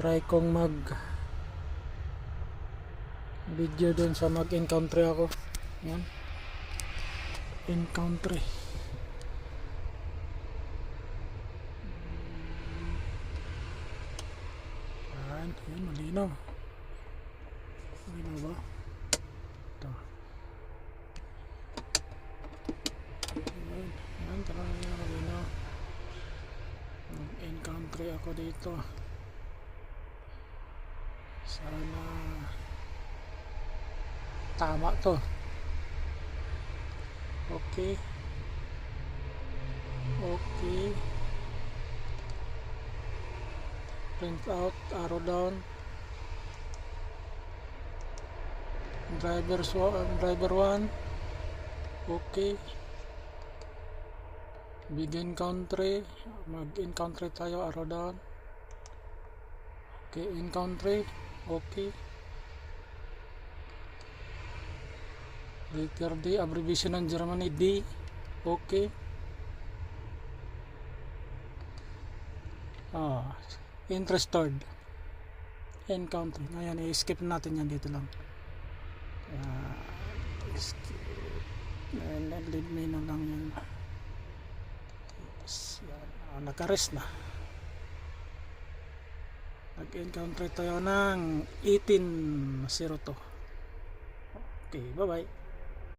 try kong mag video dun sa mag encounter ako. Yan, encounter. Yan, malinaw. Malinaw ba? Ito. Yan, talagang malinaw. Mag-encounter ako dito. Sana tama to. Okay. Print out, arrow down. Driver 1. Okay. Begin country. Mag-encounter tayo, arrow down. Okay, in country. Okay. Letter D, abbreviation ng Germany D. Okay. Interested. Encounter. Ngayon, i-skip natin yan dito lang. Leave me na lang yan. Naka-rest na. Nag-encounter tayo ng 1802. Okay, bye-bye.